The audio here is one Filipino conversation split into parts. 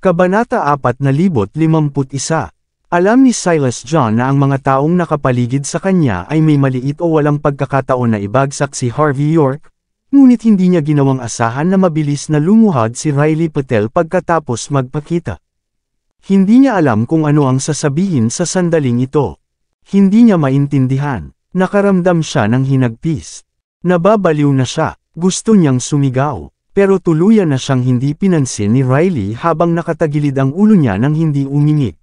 Kabanata 4051. Alam ni Silas John na ang mga taong nakapaligid sa kanya ay may maliit o walang pagkakataon na ibagsak si Harvey York, ngunit hindi niya ginawang asahan na mabilis na lumuhad si Riley Patel pagkatapos magpakita. Hindi niya alam kung ano ang sasabihin sa sandaling ito. Hindi niya maintindihan. Nakaramdam siya ng hinagpis. Nababaliw na siya. Gusto niyang sumigaw. Pero tuluyan na siyang hindi pinansin ni Riley habang nakatagilid ang ulo niya nang hindi umingik.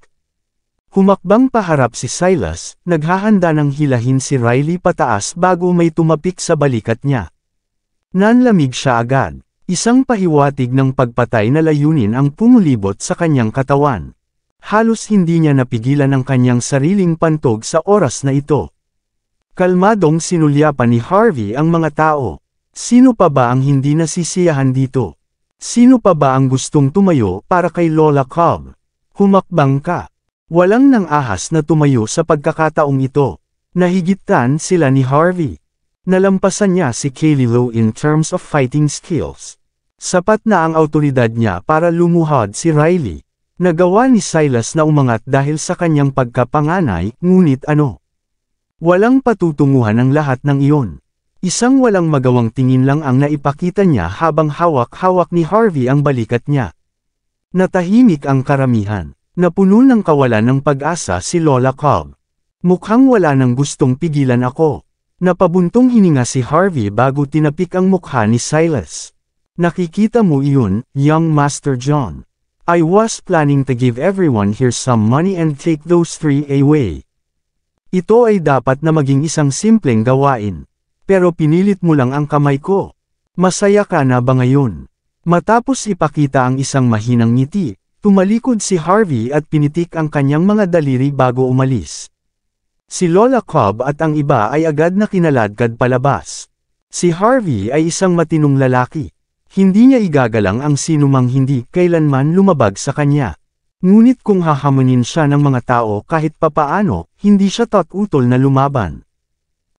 Humakbang paharap si Silas, naghahanda ng hilahin si Riley pataas bago may tumapik sa balikat niya. Nanlamig siya agad. Isang pahiwatig ng pagpatay na layunin ang pumulibot sa kanyang katawan. Halos hindi niya napigilan ang kanyang sariling pantog sa oras na ito. Kalmadong sinulyapan ni Harvey ang mga tao. Sino pa ba ang hindi nasisiyahan dito? Sino pa ba ang gustong tumayo para kay Lola Cobb? Humakbang ka. Walang nang ahas na tumayo sa pagkakataong ito. Nahigittan sila ni Harvey. Nalampasan niya si Kaylee Lowe in terms of fighting skills. Sapat na ang awtoridad niya para lumuhad si Riley. Nagawa ni Silas na umangat dahil sa kanyang pagkapanganay, ngunit ano? Walang patutunguhan ang lahat ng iyon. Isang walang magawang tingin lang ang naipakita niya habang hawak-hawak ni Harvey ang balikat niya. Natahimik ang karamihan. Napuno ng kawalan ng pag-asa si Lola Cobb. Mukhang wala nang gustong pigilan ako. Napabuntong hininga si Harvey bago tinapik ang mukha ni Silas. Nakikita mo iyon, young Master John. I was planning to give everyone here some money and take those three away. Ito ay dapat na maging isang simpleng gawain. Pero pinilit mo lang ang kamay ko. Masaya ka na ba ngayon? Matapos ipakita ang isang mahinang ngiti, tumalikod si Harvey at pinitik ang kanyang mga daliri bago umalis. Si Lola Cobb at ang iba ay agad na kinaladkad palabas. Si Harvey ay isang matinong lalaki. Hindi niya igagalang ang sinumang hindi kailanman lumabag sa kanya. Ngunit kung hahamunin siya ng mga tao kahit papaano, hindi siya tatutol na lumaban.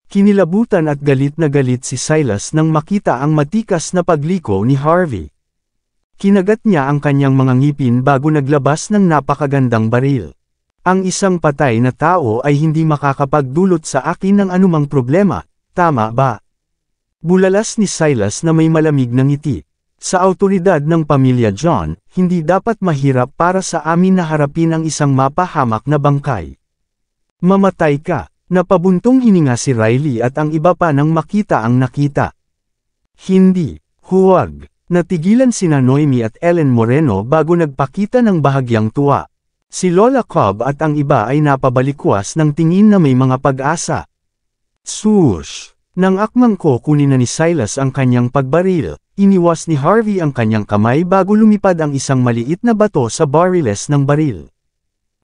Kinilabutan at galit na galit si Silas nang makita ang matikas na pagliko ni Harvey. Kinagat niya ang kanyang mga ngipin bago naglabas ng napakagandang baril. Ang isang patay na tao ay hindi makakapagdulot sa akin ng anumang problema, tama ba? Bulalas ni Silas na may malamig na ngiti. Sa awtoridad ng pamilya John, hindi dapat mahirap para sa amin na harapin ang isang mapahamak na bangkay. Mamatay ka. Napabuntong hininga si Riley at ang iba pa nang makita ang nakita. Hindi, huwag. Natigilan sina Noemi at Ellen Moreno bago nagpakita ng bahagyang tuwa. Si Lola Cobb at ang iba ay napabalikwas ng tingin na may mga pag-asa. Swoosh! Nang akmang ko kunin na ni Silas ang kanyang pagbaril, iniwas ni Harvey ang kanyang kamay bago lumipad ang isang maliit na bato sa barriles ng baril.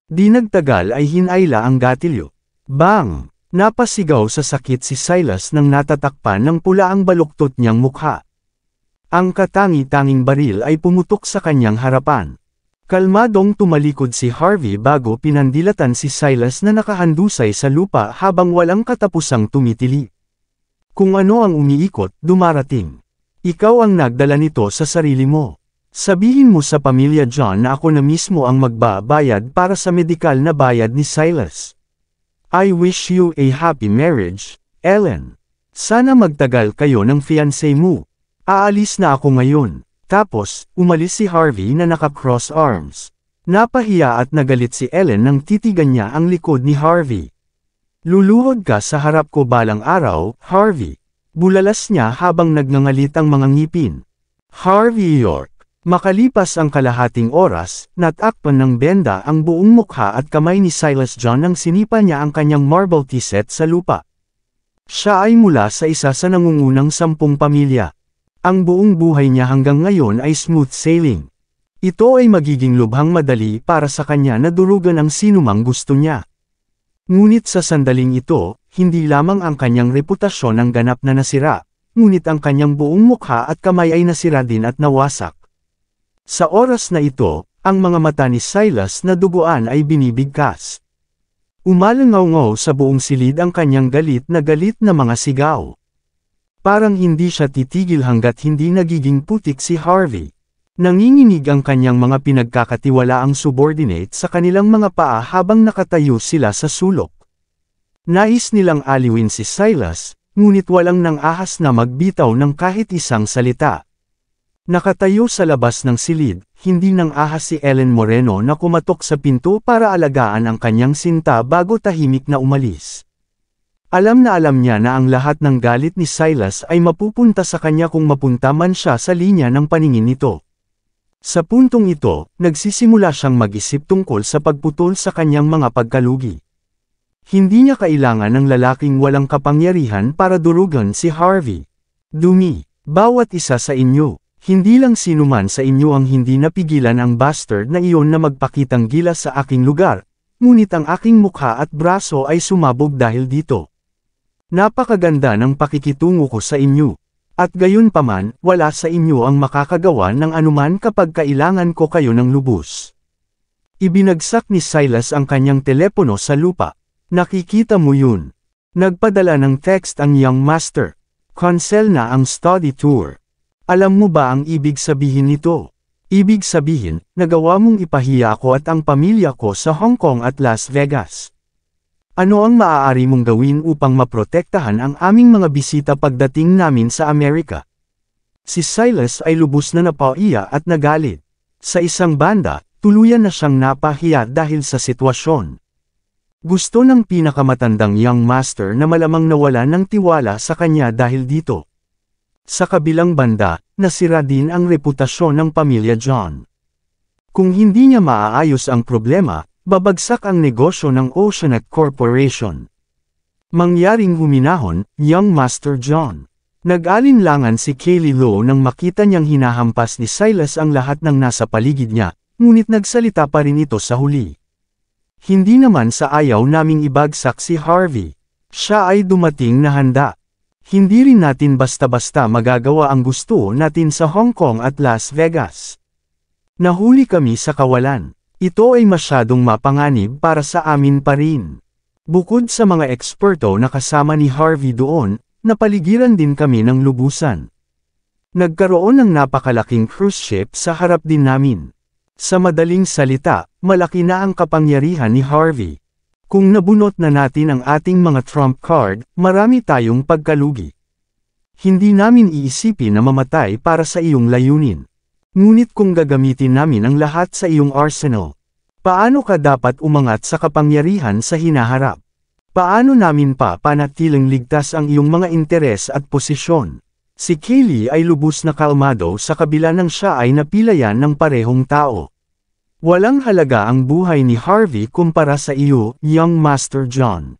Di nagtagal ay hinayla ang gatilyo. Bang! Napasigaw sa sakit si Silas nang natatakpan ng pula ang baluktot niyang mukha. Ang katangi-tanging baril ay pumutok sa kanyang harapan. Kalmadong tumalikod si Harvey bago pinandilatan si Silas na nakahandusay sa lupa habang walang katapusang tumitili. Kung ano ang umiikot, dumarating. Ikaw ang nagdala nito sa sarili mo. Sabihin mo sa pamilya John na ako na mismo ang magbabayad para sa medikal na bayad ni Silas. I wish you a happy marriage, Ellen. Sana magtagal kayo ng fiancé mo. Aalis na ako ngayon. Tapos, umalis si Harvey na naka-cross arms. Napahiya at nagalit si Ellen nang titigan niya ang likod ni Harvey. Luluhod ka sa harap ko balang araw, Harvey. Bulalas niya habang nagngangalit ang mga ngipin. Harvey York. Makalipas ang kalahating oras, natakpan ng benda ang buong mukha at kamay ni Silas John nang sinipa niya ang kanyang marble tea set sa lupa. Siya ay mula sa isa sa nangungunang 10 pamilya. Ang buong buhay niya hanggang ngayon ay smooth sailing. Ito ay magiging lubhang madali para sa kanya na durugan ang sinumang gusto niya. Ngunit sa sandaling ito, hindi lamang ang kanyang reputasyon ang ganap na nasira, ngunit ang kanyang buong mukha at kamay ay nasira din at nawasak. Sa oras na ito, ang mga mata ni Silas na duguan ay binibigkas. Umalangaw-ngaw sa buong silid ang kanyang galit na mga sigaw. Parang hindi siya titigil hanggat hindi nagiging putik si Harvey. Nanginginig ang kanyang mga pinagkakatiwalaang subordinate sa kanilang mga paa habang nakatayo sila sa sulok. Nais nilang aliwin si Silas, ngunit walang nang ahas na magbitaw ng kahit isang salita. Nakatayo sa labas ng silid, hindi nang ahas si Ellen Moreno na kumatok sa pinto para alagaan ang kanyang sinta bago tahimik na umalis. Alam niya na ang lahat ng galit ni Silas ay mapupunta sa kanya kung mapunta man siya sa linya ng paningin nito. Sa puntong ito, nagsisimula siyang mag-isip tungkol sa pagputol sa kanyang mga pagkalugi. Hindi niya kailangan ng lalaking walang kapangyarihan para durugan si Harvey. Dumi, bawat isa sa inyo, hindi lang sinuman sa inyo ang hindi napigilan ang bastard na iyon na magpakitang gilas sa aking lugar, ngunit ang aking mukha at braso ay sumabog dahil dito. Napakaganda ng pakikitungo ko sa inyo. At gayunpaman, wala sa inyo ang makakagawa ng anuman kapag kailangan ko kayo ng lubos. Ibinagsak ni Silas ang kanyang telepono sa lupa. Nakikita mo yun. Nagpadala ng text ang young master. Cancel na ang study tour. Alam mo ba ang ibig sabihin nito? Ibig sabihin, nagawa mong ipahiya ako at ang pamilya ko sa Hong Kong at Las Vegas. Ano ang maaari mong gawin upang maprotektahan ang aming mga bisita pagdating namin sa Amerika? Si Silas ay lubos na napaiya at nagalit. Sa isang banda, tuluyan na siyang napahiya dahil sa sitwasyon. Gusto ng pinakamatandang young master na malamang nawala ng tiwala sa kanya dahil dito. Sa kabilang banda, nasira din ang reputasyon ng pamilya John. Kung hindi niya maaayos ang problema, babagsak ang negosyo ng Oceanite Corporation. Mangyaring huminahon, young Master John. Nag-alinlangan si Kaylee Lowe nang makita niyang hinahampas ni Silas ang lahat ng nasa paligid niya, ngunit nagsalita pa rin ito sa huli. Hindi naman sa ayaw naming ibagsak si Harvey. Siya ay dumating na handa. Hindi rin natin basta-basta magagawa ang gusto natin sa Hong Kong at Las Vegas. Nahuli kami sa kawalan. Ito ay masyadong mapanganib para sa amin pa rin. Bukod sa mga eksperto na kasama ni Harvey doon, napaligiran din kami ng lubusan. Nagkaroon ng napakalaking cruise ship sa harap din namin. Sa madaling salita, malaki na ang kapangyarihan ni Harvey. Kung nabunot na natin ang ating mga trump card, marami tayong pagkalugi. Hindi namin iisipin na mamatay para sa iyong layunin. Ngunit kung gagamitin namin ang lahat sa iyong arsenal, paano ka dapat umangat sa kapangyarihan sa hinaharap? Paano namin pa panatiling ligtas ang iyong mga interes at posisyon? Si Kaylee ay lubos na kalmado sa kabila ng siya ay napilayan ng parehong tao. Walang halaga ang buhay ni Harvey kumpara sa iyo, young Master John.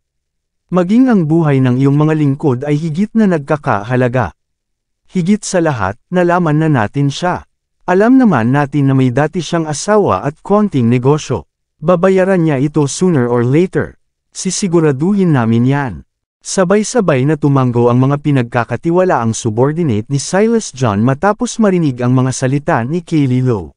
Maging ang buhay ng iyong mga lingkod ay higit na nagkakahalaga. Higit sa lahat, nalaman na natin siya. Alam naman natin na may dati siyang asawa at konting negosyo. Babayaran niya ito sooner or later. Sisiguraduhin namin yan. Sabay-sabay na tumanggo ang mga pinagkakatiwalaang subordinate ni Silas John matapos marinig ang mga salita ni Kaylee Lowe.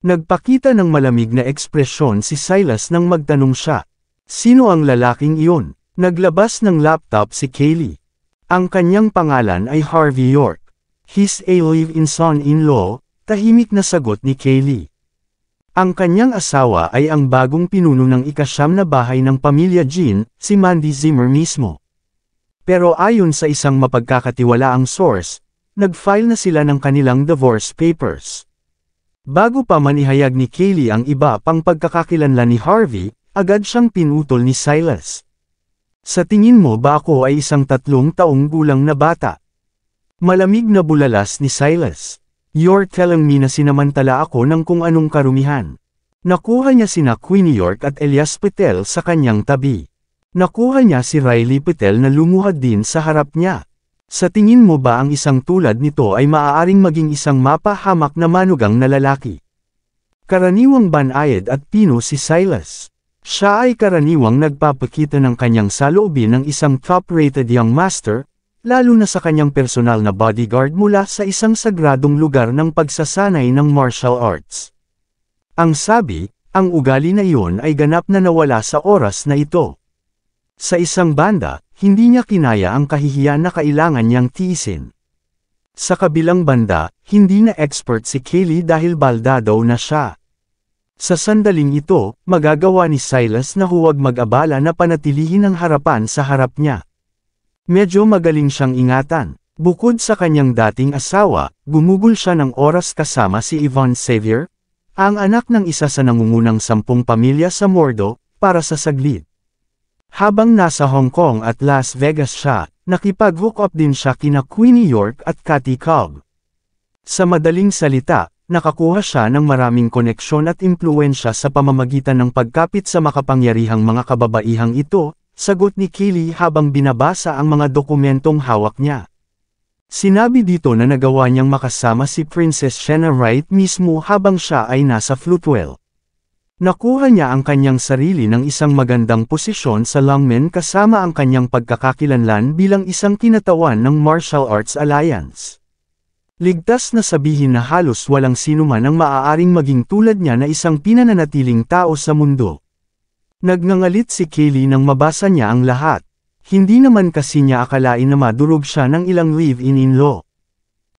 Nagpakita ng malamig na ekspresyon si Silas nang magtanong siya. Sino ang lalaking iyon? Naglabas ng laptop si Kaylee. Ang kanyang pangalan ay Harvey York. He's a live-in son-in-law. Tahimik na sagot ni Kaylee. Ang kanyang asawa ay ang bagong pinuno ng ika-9 na bahay ng pamilya Jean, si Mandy Zimmer mismo. Pero ayon sa isang mapagkakatiwalaang source, nag-file na sila ng kanilang divorce papers. Bago pa man ihayag ni Kaylee ang iba pang pagkakakilanlan ni Harvey, agad siyang pinutol ni Silas. Sa tingin mo ba ako ay isang 3 taong gulang na bata? Malamig na bulalas ni Silas. You're telling me na sinamantala ako ng kung anong karumihan. Nakuha niya sina Queenie York at Elias Patel sa kanyang tabi. Nakuha niya si Riley Patel na lumuhad din sa harap niya. Sa tingin mo ba ang isang tulad nito ay maaaring maging isang mapahamak na manugang na lalaki? Karaniwang banayad at pino si Silas. Siya ay karaniwang nagpapakita ng kanyang saloobin ng isang top-rated young master, lalo na sa kanyang personal na bodyguard mula sa isang sagradong lugar ng pagsasanay ng martial arts. Ang sabi, ang ugali na iyon ay ganap na nawala sa oras na ito. Sa isang banda, hindi niya kinaya ang kahihiyan na kailangan niyang tiisin. Sa kabilang banda, hindi na expert si Kaylee dahil baldado na siya. Sa sandaling ito, magagawa ni Silas na huwag mag-abala na panatilihin ang harapan sa harap niya. Medyo magaling siyang ingatan. Bukod sa kanyang dating asawa, gumugol siya ng oras kasama si Yvonne Xavier, ang anak ng isa sa nangungunang 10 pamilya sa Mordo, para sa saglit. Habang nasa Hong Kong at Las Vegas siya, nakipag-hook up din siya kina Queenie York at Katy Cobb. Sa madaling salita, nakakuha siya ng maraming koneksyon at impluwensya sa pamamagitan ng pagkapit sa makapangyarihang mga kababaihang ito, sagot ni Kaylee habang binabasa ang mga dokumentong hawak niya. Sinabi dito na nagawa niyang makasama si Princess Shanna Wright mismo habang siya ay nasa Floatwell. Nakuha niya ang kanyang sarili ng isang magandang posisyon sa Longmen kasama ang kanyang pagkakakilanlan bilang isang kinatawan ng Martial Arts Alliance. Ligtas na sabihin na halos walang sinuman ang maaaring maging tulad niya na isang pinananatiling tao sa mundo. Nagngangalit si Kaylee nang mabasa niya ang lahat. Hindi naman kasi niya akalain na madurog siya ng ilang live-in-in-law.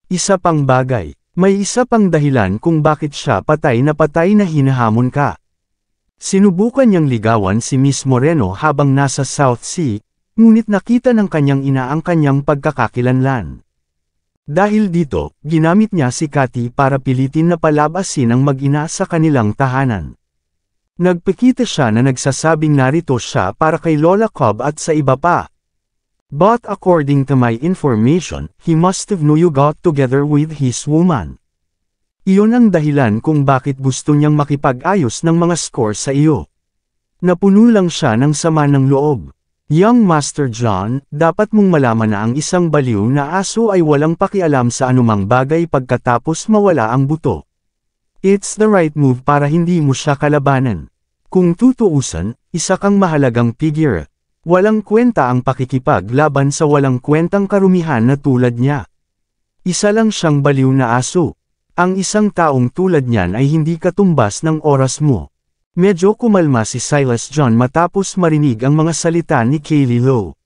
Isa pang bagay, may isa pang dahilan kung bakit siya patay na hinahamon ka. Sinubukan niyang ligawan si Miss Moreno habang nasa South Sea, ngunit nakita ng kanyang ina ang kanyang pagkakakilanlan. Dahil dito, ginamit niya si Katy para pilitin na palabasin ang mag-ina sa kanilang tahanan. Nagpakita siya na nagsasabing narito siya para kay Lola Cobb at sa iba pa. But according to my information, he must have knew you got together with his woman. Iyon ang dahilan kung bakit gusto niyang makipag-ayos ng mga score sa iyo. Napuno lang siya ng sama ng loob. Young Master John, dapat mong malaman na ang isang baliw na aso ay walang pakialam sa anumang bagay pagkatapos mawala ang buto. It's the right move para hindi mo siya kalabanan. Kung tutuusan, isa kang mahalagang figure. Walang kwenta ang pakikipaglaban sa walang kwentang karumihan na tulad niya. Isa lang siyang baliw na aso. Ang isang taong tulad niyan ay hindi katumbas ng oras mo. Medyo kumalma si Silas John matapos marinig ang mga salita ni Kaylee Lowe.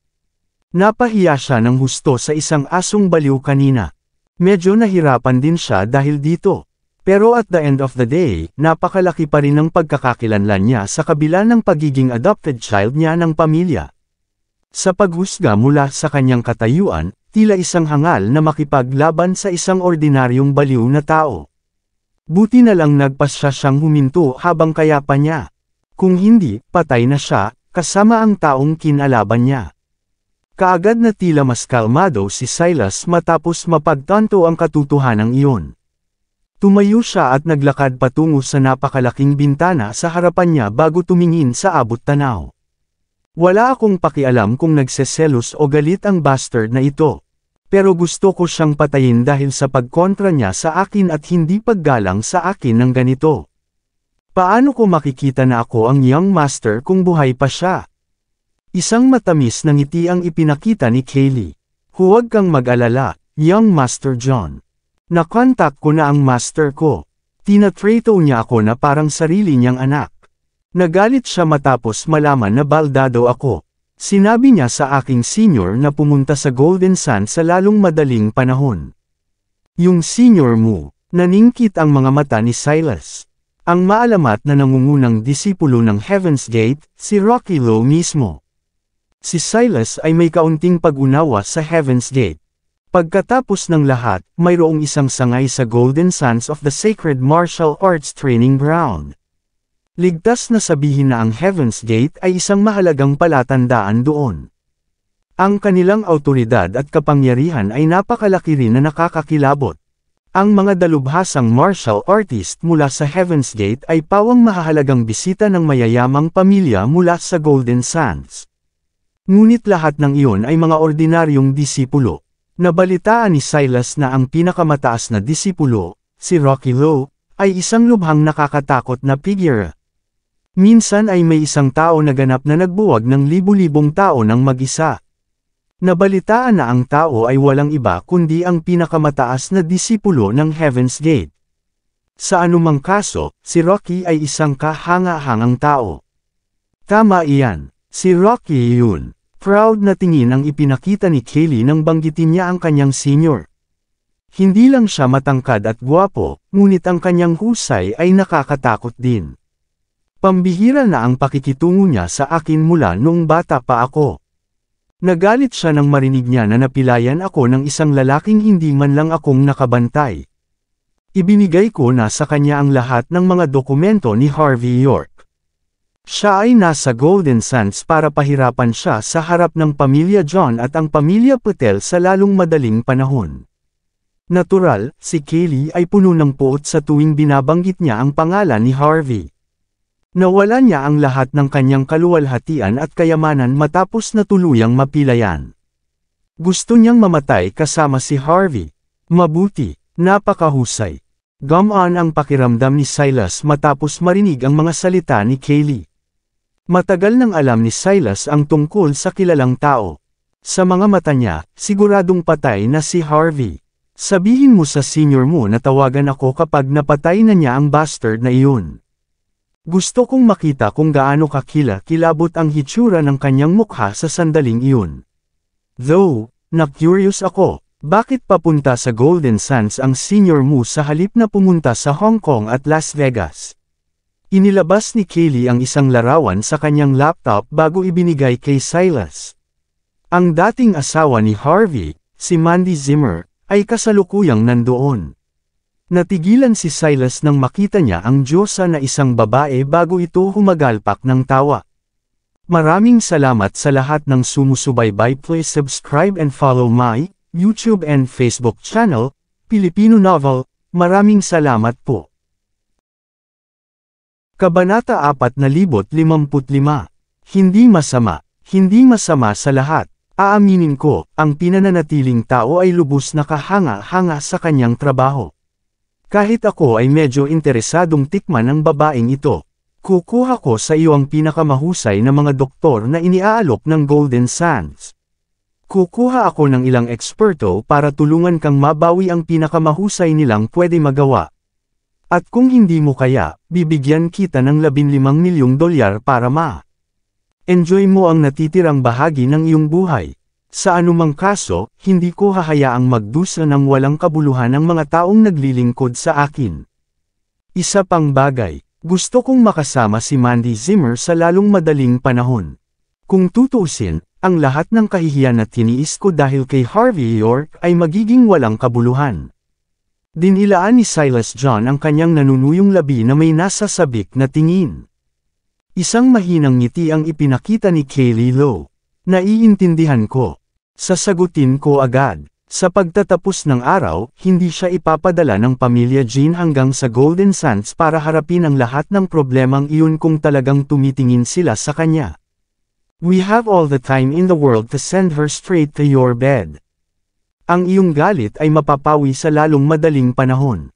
Napahiya siya ng husto sa isang asong baliw kanina. Medyo nahirapan din siya dahil dito. Pero at the end of the day, napakalaki pa rin ang pagkakakilanlan niya sa kabila ng pagiging adopted child niya ng pamilya. Sa paghusga mula sa kanyang katayuan, tila isang hangal na makipaglaban sa isang ordinaryong baliw na tao. Buti na lang nagpasya siyang huminto habang kaya pa niya. Kung hindi, patay na siya, kasama ang taong kinalaban niya. Kaagad na tila mas kalmado si Silas matapos mapagtanto ang katotohanan iyon. Tumayo siya at naglakad patungo sa napakalaking bintana sa harapan niya bago tumingin sa abot tanaw. Wala akong pakialam kung nagseselos o galit ang bastard na ito. Pero gusto ko siyang patayin dahil sa pagkontra niya sa akin at hindi paggalang sa akin ng ganito. Paano ko makikita na ako ang young master kung buhay pa siya? Isang matamis na ngiti ang ipinakita ni Kaylee. Huwag kang mag-alala, young Master John. Nakontak ko na ang master ko. Tinatrato niya ako na parang sarili niyang anak. Nagalit siya matapos malaman na baldado ako. Sinabi niya sa aking senior na pumunta sa Golden Sands sa lalong madaling panahon. Yung senior mo, naningkit ang mga mata ni Silas. Ang maalamat na nangungunang disipulo ng Heaven's Gate, si Rocky Lowe mismo. Si Silas ay may kaunting pag-unawa sa Heaven's Gate. Pagkatapos ng lahat, mayroong isang sangay sa Golden Sands of the Sacred Martial Arts Training Ground. Ligtas na sabihin na ang Heaven's Gate ay isang mahalagang palatandaan doon. Ang kanilang awtoridad at kapangyarihan ay napakalaki rin na nakakakilabot. Ang mga dalubhasang martial artist mula sa Heaven's Gate ay pawang mahahalagang bisita ng mayayamang pamilya mula sa Golden Sands. Ngunit lahat ng iyon ay mga ordinaryong disipulo. Nabalitaan ni Silas na ang pinakamataas na disipulo, si Rocky Lowe, ay isang lubhang nakakatakot na figure. Minsan ay may isang tao na ganap na nagbuwag ng libu-libong tao ng mag-isa. Nabalitaan na ang tao ay walang iba kundi ang pinakamataas na disipulo ng Heaven's Gate. Sa anumang kaso, si Rocky ay isang kahanga-hangang tao. Tama iyan, si Rocky yun. Proud na tingin ang ipinakita ni Kaylee nang banggitin niya ang kanyang senior. Hindi lang siya matangkad at gwapo, ngunit ang kanyang husay ay nakakatakot din. Pambihira na ang pakikitungo niya sa akin mula noong bata pa ako. Nagalit siya nang marinig niya na napilayan ako ng isang lalaking hindi man lang akong nakabantay. Ibinigay ko na sa kanya ang lahat ng mga dokumento ni Harvey York. Siya ay nasa Golden Sands para pahirapan siya sa harap ng pamilya John at ang pamilya Patel sa lalong madaling panahon. Natural, si Kaylee ay puno ng puot sa tuwing binabanggit niya ang pangalan ni Harvey. Nawala niya ang lahat ng kanyang kaluwalhatian at kayamanan matapos na tuluyang mapilayan. Gusto niyang mamatay kasama si Harvey. Mabuti, napakahusay. Gumaan ang pakiramdam ni Silas matapos marinig ang mga salita ni Kaylee. Matagal nang alam ni Silas ang tungkol sa kilalang tao. Sa mga mata niya, siguradong patay na si Harvey. Sabihin mo sa senior mo na tawagan ako kapag napatay na niya ang bastard na iyon. Gusto kong makita kung gaano kilabot ang hitsura ng kanyang mukha sa sandaling iyon. Though, na-curious ako, bakit papunta sa Golden Sands ang senior mo sa halip na pumunta sa Hong Kong at Las Vegas? Inilabas ni Kaylee ang isang larawan sa kanyang laptop bago ibinigay kay Silas. Ang dating asawa ni Harvey, si Mandy Zimmer, ay kasalukuyang nandoon. Natigilan si Silas nang makita niya ang Diyosa na isang babae bago ito humagalpak ng tawa. Maraming salamat sa lahat ng sumusubaybay. Please subscribe and follow my YouTube and Facebook channel, Filipino Novel. Maraming salamat po. Kabanata 4055. Hindi masama. Hindi masama sa lahat. Aaminin ko, ang pinananatiling tao ay lubos na kahanga-hanga sa kanyang trabaho. Kahit ako ay medyo interesadong tikman ang babaeng ito, kukuha ko sa iyo ang pinakamahusay na mga doktor na iniaalok ng Golden Sands. Kukuha ako ng ilang eksperto para tulungan kang mabawi ang pinakamahusay nilang pwede magawa. At kung hindi mo kaya, bibigyan kita ng $15 milyong para enjoy mo ang natitirang bahagi ng iyong buhay. Sa anumang kaso, hindi ko hahayaang magdusa ng walang kabuluhan ang mga taong naglilingkod sa akin. Isa pang bagay, gusto kong makasama si Mandy Zimmer sa lalong madaling panahon. Kung tutuusin, ang lahat ng kahihiyan na tiniis ko dahil kay Harvey York ay magiging walang kabuluhan. Dinilaan ni Silas John ang kanyang nanunuyong labi na may nasasabik na tingin. Isang mahinang ngiti ang ipinakita ni Kaylee Lowe. Naiintindihan ko. Sasagutin ko agad. Sa pagtatapos ng araw, hindi siya ipapadala ng pamilya Jean hanggang sa Golden Sands para harapin ang lahat ng problemang iyon kung talagang tumitingin sila sa kanya. We have all the time in the world to send her straight to your bed. Ang iyong galit ay mapapawi sa lalong madaling panahon.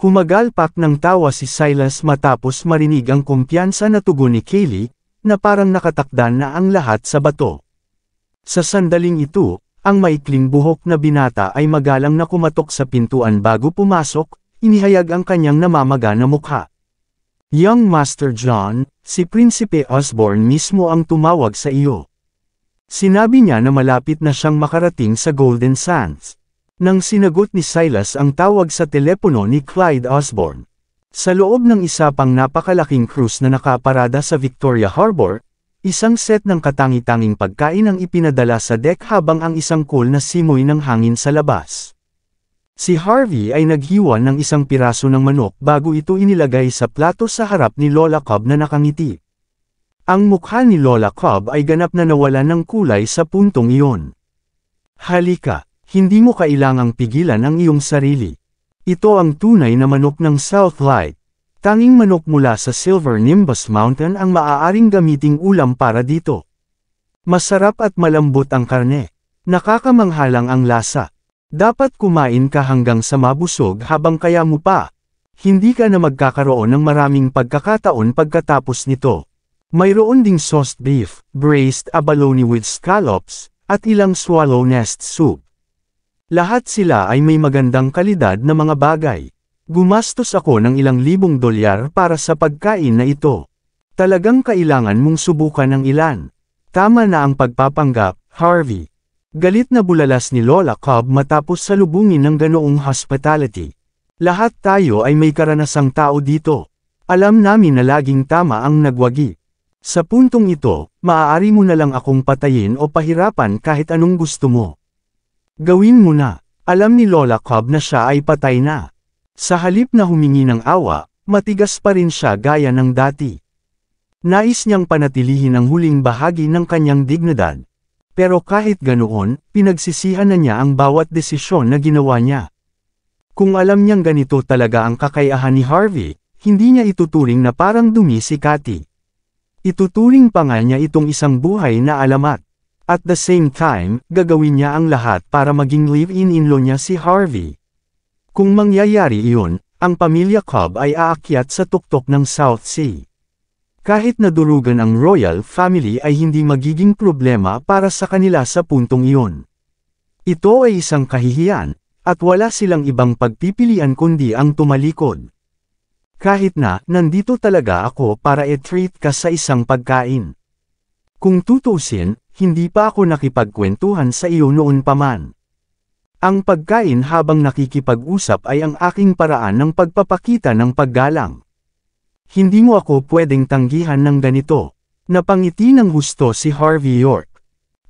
Humagalpak ng tawa si Silas matapos marinig ang kumpiyansa na tugon ni Kaylee, na parang nakatakdan na ang lahat sa bato. Sa sandaling ito, ang maikling buhok na binata ay magalang na kumatok sa pintuan bago pumasok, inihayag ang kanyang namamaga na mukha. Young Master John, si Prinsipe Osborne mismo ang tumawag sa iyo. Sinabi niya na malapit na siyang makarating sa Golden Sands. Nang sinagot ni Silas ang tawag sa telepono ni Clyde Osborne. Sa loob ng isa pang napakalaking cruise na nakaparada sa Victoria Harbor, isang set ng katangi-tanging pagkain ang ipinadala sa deck habang ang isang cool na simoy ng hangin sa labas. Si Harvey ay naghiwa ng isang piraso ng manok bago ito inilagay sa plato sa harap ni Lola Cobb na nakangiti. Ang mukha ni Lola Cobb ay ganap na nawalan ng kulay sa puntong iyon. Halika, hindi mo kailangang pigilan ang iyong sarili. Ito ang tunay na manok ng South Light. Tanging manok mula sa Silver Nimbus Mountain ang maaaring gamiting ulam para dito. Masarap at malambot ang karne. Nakakamanghalang ang lasa. Dapat kumain ka hanggang sa mabusog habang kaya mo pa. Hindi ka na magkakaroon ng maraming pagkakataon pagkatapos nito. Mayroon ding sauced beef, braised abalone with scallops, at ilang swallow nest soup. Lahat sila ay may magandang kalidad na mga bagay. Gumastos ako ng $1,000 para sa pagkain na ito. Talagang kailangan mong subukan ng ilan. Tama na ang pagpapanggap, Harvey. Galit na bulalas ni Lola Cobb matapos salubungin ng ganoong hospitality. Lahat tayo ay may karanasang tao dito. Alam namin na laging tama ang nagwagi. Sa puntong ito, maaari mo na lang akong patayin o pahirapan kahit anong gusto mo. Gawin mo na. Alam ni Lola Cobb na siya ay patay na. Sa halip na humingi ng awa, matigas pa rin siya gaya ng dati. Nais niyang panatilihin ang huling bahagi ng kanyang dignidad. Pero kahit ganoon, pinagsisihan na niya ang bawat desisyon na ginawa niya. Kung alam niyang ganito talaga ang kakayahan ni Harvey, hindi niya ituturing na parang dumi si Cathy. Ituturing pa nga niya itong isang buhay na alamat. At the same time, gagawin niya ang lahat para maging live-in-in-law niya si Harvey. Kung mangyayari iyon, ang pamilya Cobb ay aakyat sa tuktok ng South Sea. Kahit nadurugan ang royal family ay hindi magiging problema para sa kanila sa puntong iyon. Ito ay isang kahihiyan, at wala silang ibang pagpipilian kundi ang tumalikod. Kahit na, nandito talaga ako para i-treat ka sa isang pagkain. Kung tutusin, hindi pa ako nakipagkwentuhan sa iyo noon pa man. Ang pagkain habang nakikipag-usap ay ang aking paraan ng pagpapakita ng paggalang. Hindi mo ako pwedeng tanggihan ng ganito. Napangiti ng husto si Harvey York.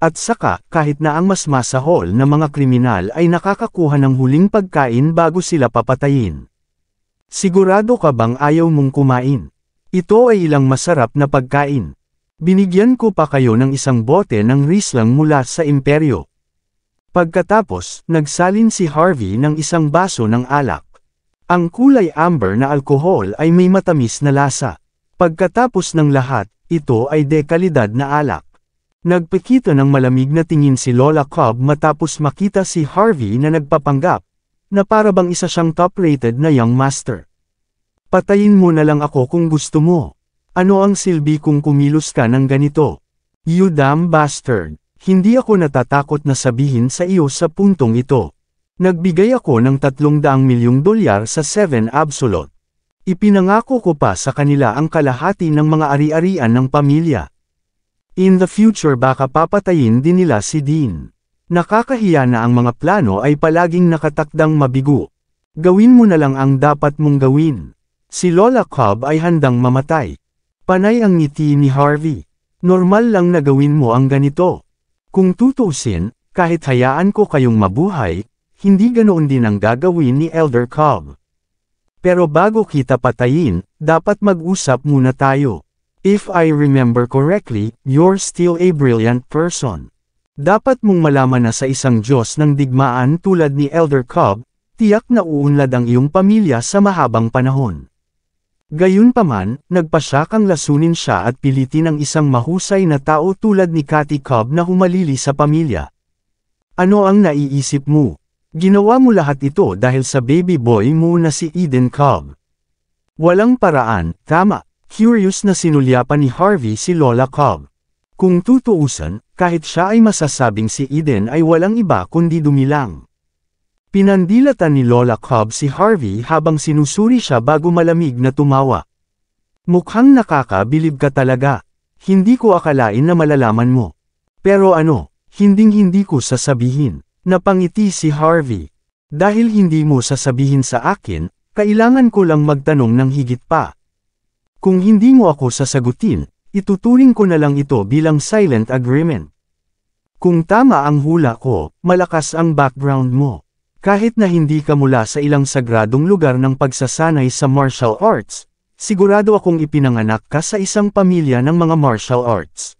At saka, kahit na ang mas masahol na mga kriminal ay nakakakuha ng huling pagkain bago sila papatayin. Sigurado ka bang ayaw mong kumain? Ito ay ilang masarap na pagkain. Binigyan ko pa kayo ng isang bote ng Riesling mula sa imperyo. Pagkatapos, nagsalin si Harvey ng isang baso ng alak. Ang kulay amber na alkohol ay may matamis na lasa. Pagkatapos ng lahat, ito ay dekalidad na alak. Nagpakita ng malamig na tingin si Lola Cobb matapos makita si Harvey na nagpapanggap, na parabang isa siyang top-rated na young master. Patayin mo na lang ako kung gusto mo. Ano ang silbi kung kumilos ka ng ganito? You damn bastard. Hindi ako natatakot na sabihin sa iyo sa puntong ito. Nagbigay ako ng $300 milyong sa 7 Absolute. Ipinangako ko pa sa kanila ang kalahati ng mga ari-arian ng pamilya. In the future baka papatayin din nila si Dean. Nakakahiya na ang mga plano ay palaging nakatakdang mabigo. Gawin mo na lang ang dapat mong gawin. Si Lola Cobb ay handang mamatay. Panay ang ngiti ni Harvey. Normal lang na gawin mo ang ganito. Kung tutusin, kahit hayaan ko kayong mabuhay, hindi ganoon din ang gagawin ni Elder Cobb. Pero bago kita patayin, dapat mag-usap muna tayo. If I remember correctly, you're still a brilliant person. Dapat mong malaman na sa isang Diyos ng digmaan tulad ni Elder Cobb, tiyak na uunlad ang iyong pamilya sa mahabang panahon. Gayunpaman, nagpasya kang lasunin siya at pilitin ang isang mahusay na tao tulad ni Cathy Cobb na humalili sa pamilya. Ano ang naiisip mo? Ginawa mo lahat ito dahil sa baby boy mo na si Eden Cobb. Walang paraan, tama. Curious na sinulyapan ni Harvey si Lola Cobb. Kung tutuusan, kahit siya ay masasabing si Eden ay walang iba kundi dumilang. Pinandilatan ni Lola Cobb si Harvey habang sinusuri siya bago malamig na tumawa. Mukhang nakakabilib ka talaga. Hindi ko akalain na malalaman mo. Pero ano, hinding-hindi ko sasabihin. Napangiti si Harvey. Dahil hindi mo sasabihin sa akin, kailangan ko lang magtanong ng higit pa. Kung hindi mo ako sasagutin, ituturing ko na lang ito bilang silent agreement. Kung tama ang hula ko, malakas ang background mo. Kahit na hindi ka mula sa ilang sagradong lugar ng pagsasanay sa martial arts, sigurado akong ipinanganak ka sa isang pamilya ng mga martial arts.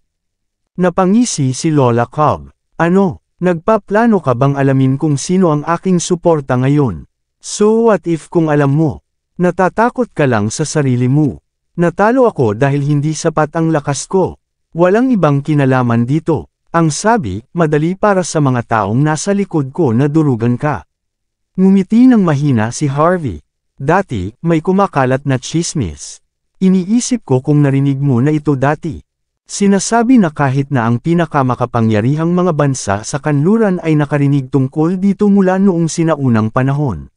Napangisi si Lola Cobb. Ano, nagpaplano ka bang alamin kung sino ang aking suporta ngayon? So what if kung alam mo? Natatakot ka lang sa sarili mo. Natalo ako dahil hindi sapat ang lakas ko. Walang ibang kinalaman dito. Ang sabi, madali para sa mga taong nasa likod ko na durugan ka. Ngumiti ng mahina si Harvey. Dati, may kumakalat na tsismis. Iniisip ko kung narinig mo na ito dati. Sinasabi na kahit na ang pinakamakapangyarihang mga bansa sa kanluran ay nakarinig tungkol dito mula noong sinaunang panahon.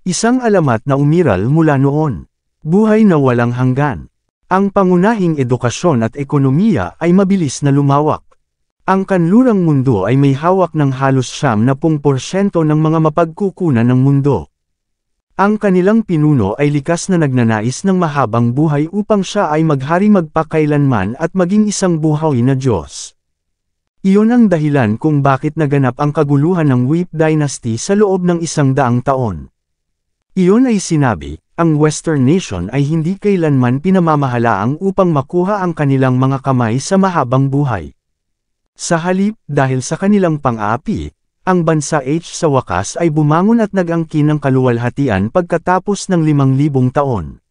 Isang alamat na umiral mula noon. Buhay na walang hanggan. Ang pangunahing edukasyon at ekonomiya ay mabilis na lumawak. Ang kanlurang mundo ay may hawak ng halos 70% ng mga mapagkukunan ng mundo. Ang kanilang pinuno ay likas na nagnanais ng mahabang buhay upang siya ay maghari magpakailanman at maging isang buhay na Diyos. Iyon ang dahilan kung bakit naganap ang kaguluhan ng Wip Dynasty sa loob ng 100 taon. Iyon ay sinabi, ang Western nation ay hindi kailanman pinamamahalaang upang makuha ang kanilang mga kamay sa mahabang buhay. Sa halip, dahil sa kanilang pang-aapi, ang bansa H sa wakas ay bumangon at nag-angkin ng kaluwalhatian pagkatapos ng 5,000 taon.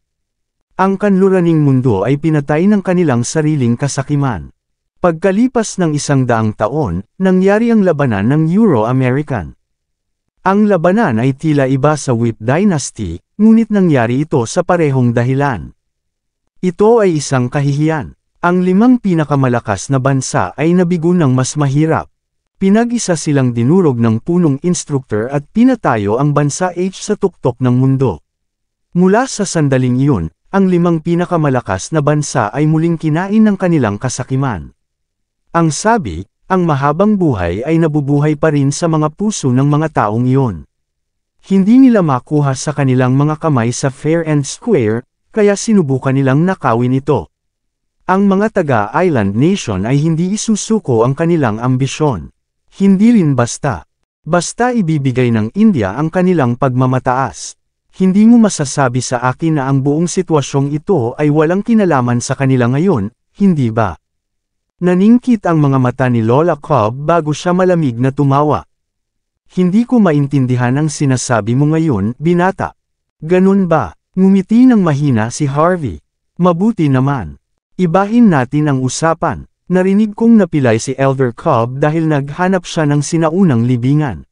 Ang kanluraning mundo ay pinatay ng kanilang sariling kasakiman. Pagkalipas ng 100 taon, nangyari ang labanan ng Euro-American. Ang labanan ay tila iba sa Wip Dynasty, ngunit nangyari ito sa parehong dahilan. Ito ay isang kahihiyan. Ang 5 pinakamalakas na bansa ay nabigo ng mas mahirap. Pinag-isa silang dinurog ng punong instructor at pinatayo ang bansa H sa tuktok ng mundo. Mula sa sandaling iyon, ang 5 pinakamalakas na bansa ay muling kinain ng kanilang kasakiman. Ang sabi, ang mahabang buhay ay nabubuhay pa rin sa mga puso ng mga taong iyon. Hindi nila makuha sa kanilang mga kamay sa fair and square, kaya sinubukan nilang nakawin ito. Ang mga taga-island nation ay hindi isusuko ang kanilang ambisyon. Hindi rin basta. Basta ibibigay ng India ang kanilang pagmamataas. Hindi mo masasabi sa akin na ang buong sitwasyong ito ay walang kinalaman sa kanila ngayon, hindi ba? Naningkit ang mga mata ni Lola Cobb bago siya malamig na tumawa. Hindi ko maintindihan ang sinasabi mo ngayon, binata. Ganun ba? Ngumiti ng mahina si Harvey. Mabuti naman. Ibahin natin ang usapan. Narinig kong napilay si Elder Cobb dahil naghanap siya ng sinaunang libingan.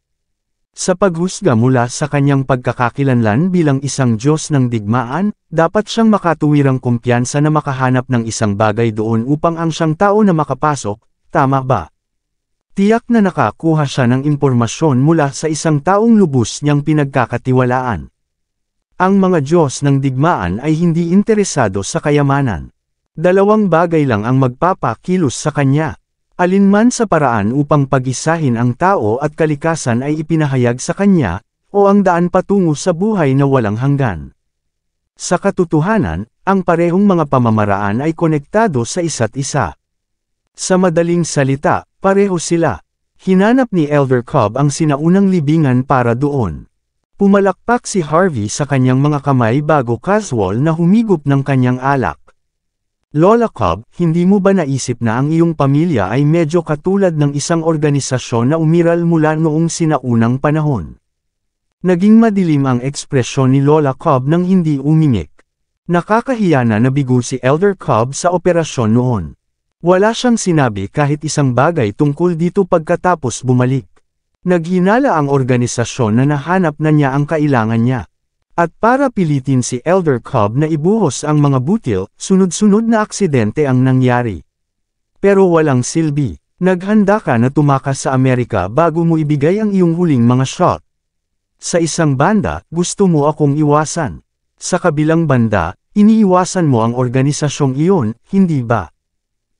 Sa paghusga mula sa kanyang pagkakakilanlan bilang isang Diyos ng digmaan, dapat siyang makatuwirang kumpiyansa na makahanap ng isang bagay doon upang ang siyang tao na makapasok, tama ba? Tiyak na nakakuha siya ng impormasyon mula sa isang taong lubos niyang pinagkakatiwalaan. Ang mga Diyos ng digmaan ay hindi interesado sa kayamanan. 2 bagay lang ang magpapakilos sa kanya. Alinman sa paraan upang pag-isahin ang tao at kalikasan ay ipinahayag sa kanya, o ang daan patungo sa buhay na walang hanggan. Sa katotohanan, ang parehong mga pamamaraan ay konektado sa isa't isa. Sa madaling salita, pareho sila. Hinanap ni Elder Cobb ang sinaunang libingan para doon. Pumalakpak si Harvey sa kanyang mga kamay bago casual na humigop ng kanyang alak. Lola Cobb, hindi mo ba naisip na ang iyong pamilya ay medyo katulad ng isang organisasyon na umiral mula noong sinaunang panahon? Naging madilim ang ekspresyon ni Lola Cobb nang hindi umimik. Nakakahiya na nabigo si Elder Cobb sa operasyon noon. Wala siyang sinabi kahit isang bagay tungkol dito pagkatapos bumalik. Naghinala ang organisasyon na nahanap na niya ang kailangan niya. At para pilitin si Elder Cobb na ibuhos ang mga butil, sunod-sunod na aksidente ang nangyari. Pero walang silbi. Naghanda ka na tumakas sa Amerika bago mo ibigay ang iyong huling mga shot. Sa isang banda, gusto mo akong iwasan. Sa kabilang banda, iniiwasan mo ang organisasyong iyon, hindi ba?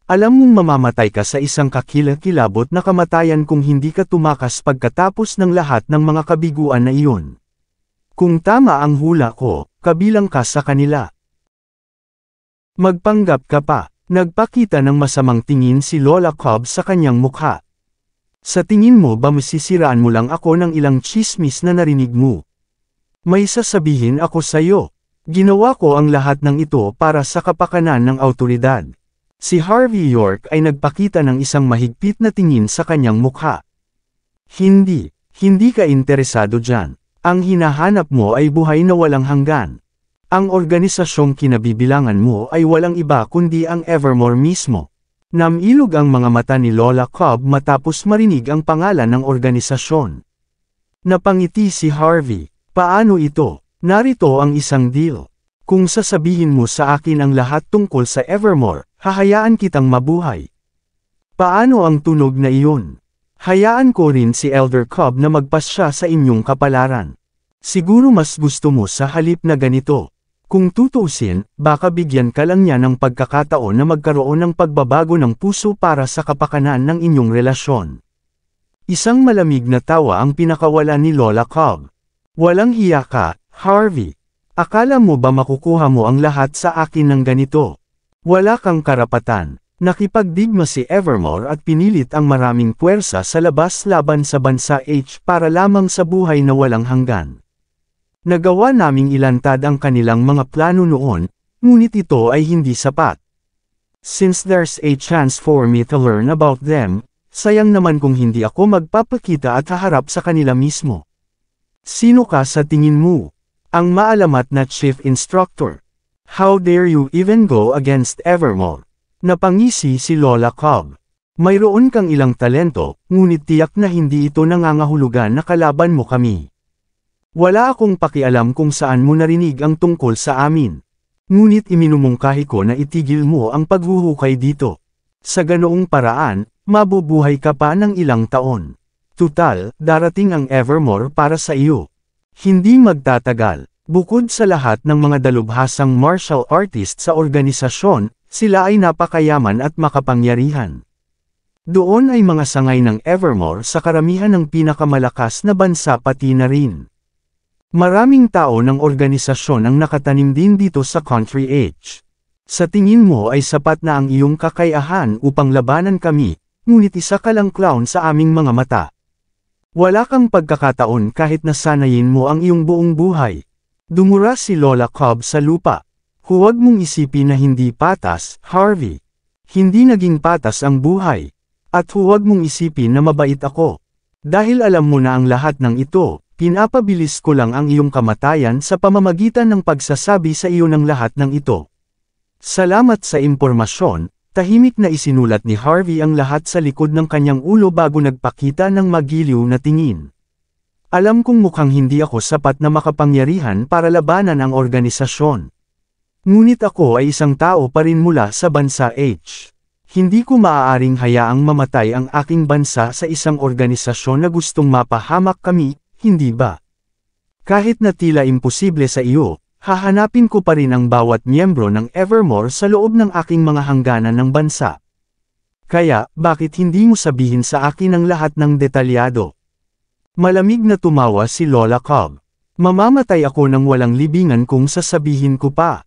Alam mong mamamatay ka sa isang kakilakilabot na kamatayan kung hindi ka tumakas pagkatapos ng lahat ng mga kabiguan na iyon. Kung tama ang hula ko, kabilang ka sa kanila. Magpanggap ka pa. Nagpakita ng masamang tingin si Lola Cobb sa kanyang mukha. Sa tingin mo ba masisiraan mo lang ako ng ilang chismis na narinig mo? May sasabihin ako sa'yo. Ginawa ko ang lahat ng ito para sa kapakanan ng awtoridad. Si Harvey York ay nagpakita ng isang mahigpit na tingin sa kanyang mukha. Hindi ka interesado dyan. Ang hinahanap mo ay buhay na walang hanggan. Ang organisasyong kinabibilangan mo ay walang iba kundi ang Evermore mismo. Namilog ang mga mata ni Lola Cobb matapos marinig ang pangalan ng organisasyon. Napangiti si Harvey. Paano ito? Narito ang isang deal. Kung sasabihin mo sa akin ang lahat tungkol sa Evermore, hahayaan kitang mabuhay. Paano ang tunog na iyon? Hayaan ko rin si Elder Cobb na magpasya sa inyong kapalaran. Siguro mas gusto mo sa halip na ganito. Kung tutuusin, baka bigyan ka lang niya ng pagkakataon na magkaroon ng pagbabago ng puso para sa kapakanan ng inyong relasyon. Isang malamig na tawa ang pinakawala ni Lola Cobb. Walang hiya ka, Harvey. Akala mo ba makukuha mo ang lahat sa akin ng ganito? Wala kang karapatan. Nakipagdigma si Evermore at pinilit ang maraming puwersa sa labas laban sa bansa H para lamang sa buhay na walang hanggan. Nagawa naming ilantad ang kanilang mga plano noon, ngunit ito ay hindi sapat. Since there's a chance for me to learn about them, sayang naman kung hindi ako magpapakita at haharap sa kanila mismo. Sino ka sa tingin mo? Ang maalamat na chief instructor. How dare you even go against Evermore? Napangisi si Lola Cobb. Mayroon kang ilang talento, ngunit tiyak na hindi ito nangangahulugan na kalaban mo kami. Wala akong pakialam kung saan mo narinig ang tungkol sa amin. Ngunit iminumungkahi ko na itigil mo ang paghuhukay dito. Sa ganoong paraan, mabubuhay ka pa ng ilang taon. Tutal, darating ang Evermore para sa iyo. Hindi magtatagal. Bukod sa lahat ng mga dalubhasang martial artist sa organisasyon, sila ay napakayaman at makapangyarihan. Doon ay mga sangay ng Evermore sa karamihan ng pinakamalakas na bansa pati na rin. Maraming tao ng organisasyon ang nakatanim din dito sa Country H. Sa tingin mo ay sapat na ang iyong kakayahan upang labanan kami, ngunit isa ka lang clown sa aming mga mata. Wala kang pagkakataon kahit nasanayin mo ang iyong buong buhay. Dumura si Lola Cobb sa lupa. Huwag mong isipin na hindi patas, Harvey. Hindi naging patas ang buhay. At huwag mong isipin na mabait ako. Dahil alam mo na ang lahat ng ito, pinapabilis ko lang ang iyong kamatayan sa pamamagitan ng pagsasabi sa iyo ng lahat ng ito. Salamat sa impormasyon, tahimik na isinulat ni Harvey ang lahat sa likod ng kanyang ulo bago nagpakita ng magiliw na tingin. Alam kong mukhang hindi ako sapat na makapangyarihan para labanan ang organisasyon. Ngunit ako ay isang tao pa rin mula sa bansa H. Hindi ko maaaring hayaang mamatay ang aking bansa sa isang organisasyon na gustong mapahamak kami, hindi ba? Kahit na tila imposible sa iyo, hahanapin ko pa rin ang bawat miyembro ng Evermore sa loob ng aking mga hangganan ng bansa. Kaya, bakit hindi mo sabihin sa akin ang lahat ng detalyado? Malamig na tumawa si Lola Cobb. Mamamatay ako ng walang libingan kung sasabihin ko pa.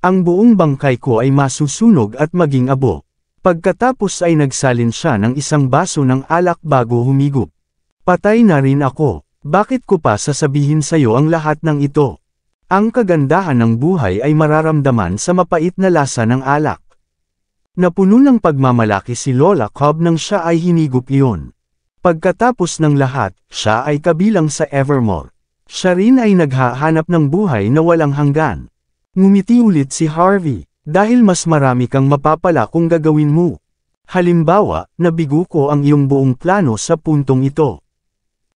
Ang buong bangkay ko ay masusunog at maging abo. Pagkatapos ay nagsalin siya ng isang baso ng alak bago humigop. Patay na rin ako. Bakit ko pa sasabihin sa'yo ang lahat ng ito? Ang kagandahan ng buhay ay mararamdaman sa mapait na lasa ng alak. Napuno ng pagmamalaki si Lola Cobb nang siya ay hinigop iyon. Pagkatapos ng lahat, siya ay kabilang sa Evermore. Siya rin ay naghahanap ng buhay na walang hanggan. Ngumiti ulit si Harvey, dahil mas marami kang mapapala kung gagawin mo. Halimbawa, nabigo ko ang iyong buong plano sa puntong ito.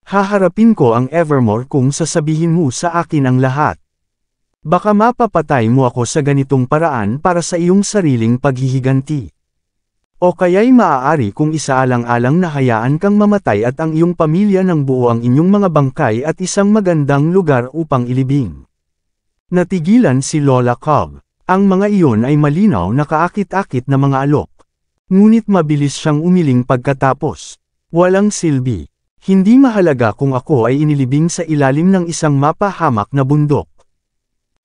Haharapin ko ang Evermore kung sasabihin mo sa akin ang lahat. Baka mapapatay mo ako sa ganitong paraan para sa iyong sariling paghihiganti. O kaya'y maaari kung isaalang-alang na hayaan kang mamatay at ang iyong pamilya ng buo ang inyong mga bangkay at isang magandang lugar upang ilibing. Natigilan si Lola Cobb. Ang mga iyon ay malinaw na kaakit-akit na mga alok. Ngunit mabilis siyang umiling pagkatapos. Walang silbi. Hindi mahalaga kung ako ay inilibing sa ilalim ng isang mapahamak na bundok.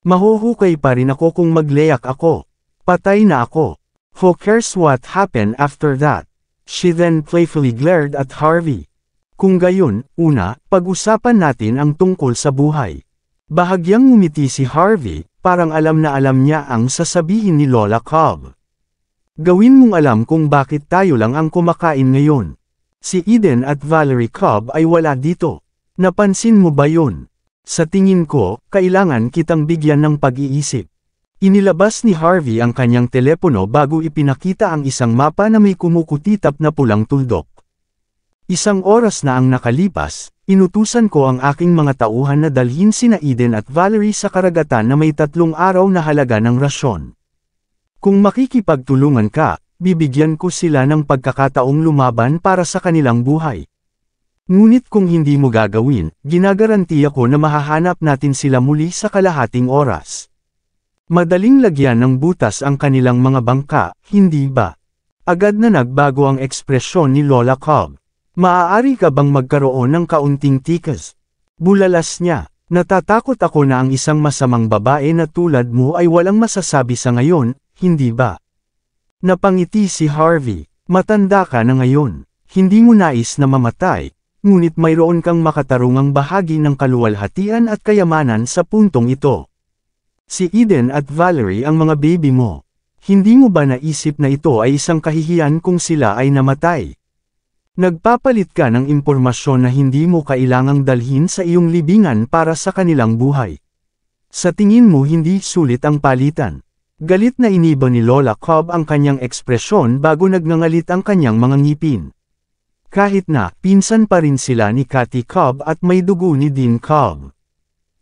Mahuhukay pa rin ako kung magleyak ako. Patay na ako. Who cares what happened after that? She then playfully glared at Harvey. Kung gayon, una, pag-usapan natin ang tungkol sa buhay. Bahagyang ngumiti si Harvey, parang alam na alam niya ang sasabihin ni Lola Cobb. Gawin mong alam kung bakit tayo lang ang kumakain ngayon. Si Eden at Valerie Cobb ay wala dito. Napansin mo ba yun? Sa tingin ko, kailangan kitang bigyan ng pag-iisip. Inilabas ni Harvey ang kanyang telepono bago ipinakita ang isang mapa na may kumukutitap na pulang tuldok. Isang oras na ang nakalipas, inutusan ko ang aking mga tauhan na dalhin sina Eden at Valerie sa karagatan na may 3 araw na halaga ng rasyon. Kung makikipagtulungan ka, bibigyan ko sila ng pagkakataong lumaban para sa kanilang buhay. Ngunit kung hindi mo gagawin, ginagarantiya ko na mahahanap natin sila muli sa kalahating oras. Madaling lagyan ng butas ang kanilang mga bangka, hindi ba? Agad na nagbago ang ekspresyon ni Lola Cobb. Maaari ka bang magkaroon ng kaunting tikas? Bulalas niya. Natatakot ako na ang isang masamang babae na tulad mo ay walang masasabi sa ngayon, hindi ba? Napangiti si Harvey. Matanda ka na ngayon. Hindi mo nais na mamatay, ngunit mayroon kang makatarungang bahagi ng kaluwalhatian at kayamanan sa puntong ito. Si Eden at Valerie ang mga baby mo. Hindi mo ba naisip na ito ay isang kahihiyan kung sila ay namatay? Nagpapalit ka ng impormasyon na hindi mo kailangang dalhin sa iyong libingan para sa kanilang buhay. Sa tingin mo hindi sulit ang palitan. Galit na iniba ni Lola Cobb ang kanyang ekspresyon bago nagngangalit ang kanyang mga ngipin. Kahit na, pinsan pa rin sila ni Kathy Cobb at may dugo ni Dean Cobb.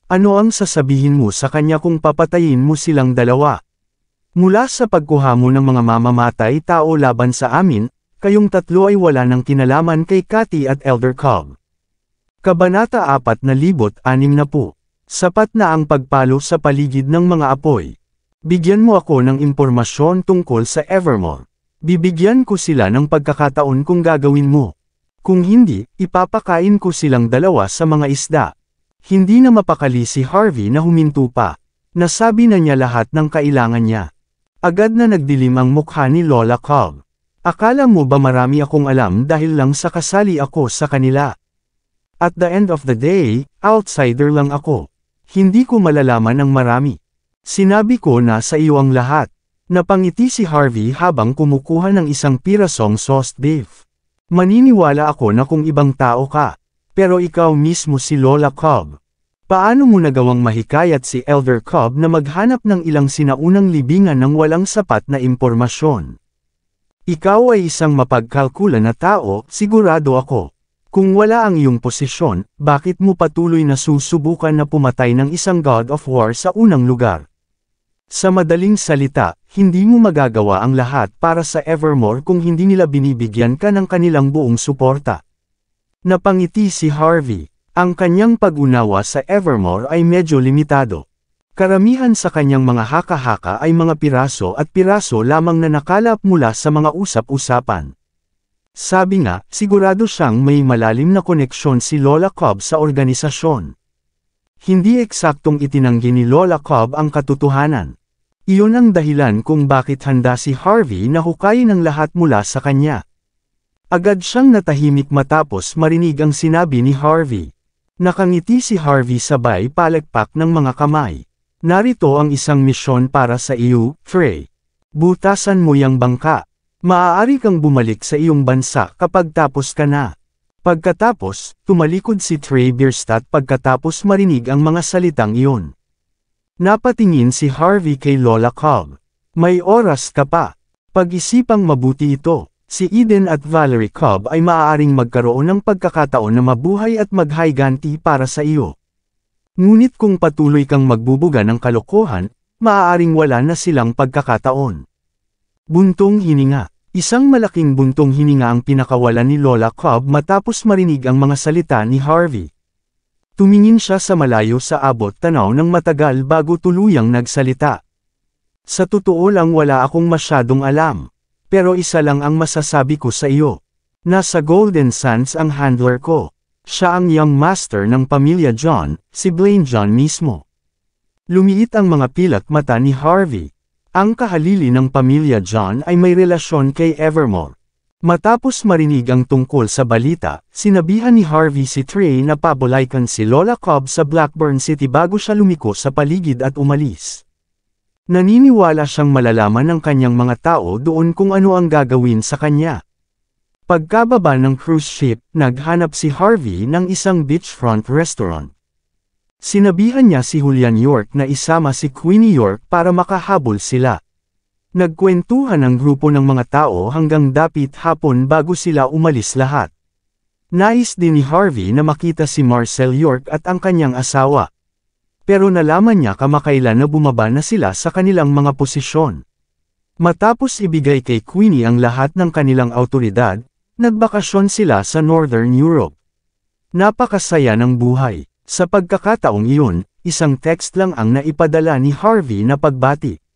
Ano ang sasabihin mo sa kanya kung papatayin mo silang dalawa? Mula sa pagkuha mo ng mga mamamatay tao laban sa amin, kayong tatlo ay wala ng kinalaman kay Kathy at Elder Cobb. Kabanata 4,060. Sapat na ang pagpalo sa paligid ng mga apoy. Bigyan mo ako ng impormasyon tungkol sa Evermore. Bibigyan ko sila ng pagkakataon kung gagawin mo. Kung hindi, ipapakain ko silang dalawa sa mga isda. Hindi na mapakali si Harvey na huminto pa. Nasabi na niya lahat ng kailangan niya. Agad na nagdilim ang mukha ni Lola Cobb. Akala mo ba marami akong alam dahil lang sa kasali ako sa kanila? At the end of the day, outsider lang ako. Hindi ko malalaman ang marami. Sinabi ko na sa iyo ang lahat. Napangiti si Harvey habang kumukuha ng isang pirasong sauced beef. Maniniwala ako na kung ibang tao ka. Pero ikaw mismo si Lola Cobb. Paano mo nagawang mahikayat si Elder Cobb na maghanap ng ilang sinaunang libingan ng walang sapat na impormasyon? Ikaw ay isang mapagkalkula na tao, sigurado ako. Kung wala ang iyong posisyon, bakit mo patuloy na susubukan na pumatay ng isang God of War sa unang lugar? Sa madaling salita, hindi mo magagawa ang lahat para sa Evermore kung hindi nila binibigyan ka ng kanilang buong suporta. Napangiti si Harvey. Ang kanyang pag-unawa sa Evermore ay medyo limitado. Karamihan sa kanyang mga haka-haka ay mga piraso at piraso lamang na nakalap mula sa mga usap-usapan. Sabi nga, sigurado siyang may malalim na koneksyon si Lola Cobb sa organisasyon. Hindi eksaktong itinanggi ni Lola Cobb ang katotohanan. Iyon ang dahilan kung bakit handa si Harvey na hukayin ang lahat mula sa kanya. Agad siyang natahimik matapos marinig ang sinabi ni Harvey. Nakangiti si Harvey sabay palakpak ng mga kamay. Narito ang isang misyon para sa iyo, Trey. Butasan mo yang bangka. Maaari kang bumalik sa iyong bansa kapag tapos ka na. Pagkatapos, tumalikod si Trey Bierstadt pagkatapos marinig ang mga salitang iyon. Napatingin si Harvey kay Lola Cobb. May oras ka pa. Pag-isipang mabuti ito. Si Eden at Valerie Cobb ay maaaring magkaroon ng pagkakataon na mabuhay at maghayganti para sa iyo. Ngunit kung patuloy kang magbubuga ng kalokohan, maaaring wala na silang pagkakataon. Buntong hininga. Isang malaking buntong hininga ang pinakawalan ni Lola Cobb matapos marinig ang mga salita ni Harvey. Tumingin siya sa malayo sa abot tanaw ng matagal bago tuluyang nagsalita. Sa totoo lang wala akong masyadong alam. Pero isa lang ang masasabi ko sa iyo. Nasa Golden Sands ang handler ko. Siya ang young master ng pamilya John, si Blaine John mismo. Lumiit ang mga pilak mata ni Harvey. Ang kahalili ng pamilya John ay may relasyon kay Evermore. Matapos marinig ang tungkol sa balita, sinabihan ni Harvey si Trey na pabulaykan si Lola Cobb sa Blackburn City bago siya lumiko sa paligid at umalis. Naniniwala siyang malalaman ng kanyang mga tao doon kung ano ang gagawin sa kanya. Pagkababa ng cruise ship, naghanap si Harvey ng isang beachfront restaurant. Sinabihan niya si Julian York na isama si Queenie York para makahabol sila. Nagkwentuhan ang grupo ng mga tao hanggang dapit hapon bago sila umalis lahat. Nais din ni Harvey na makita si Marcel York at ang kanyang asawa. Pero nalaman niya kamakailan na bumaba na sila sa kanilang mga posisyon. Matapos ibigay kay Queenie ang lahat ng kanilang awtoridad, nagbakasyon sila sa Northern Europe. Napakasaya ng buhay. Sa pagkakataong iyon, Isang text lang ang naipadala ni Harvey na pagbati.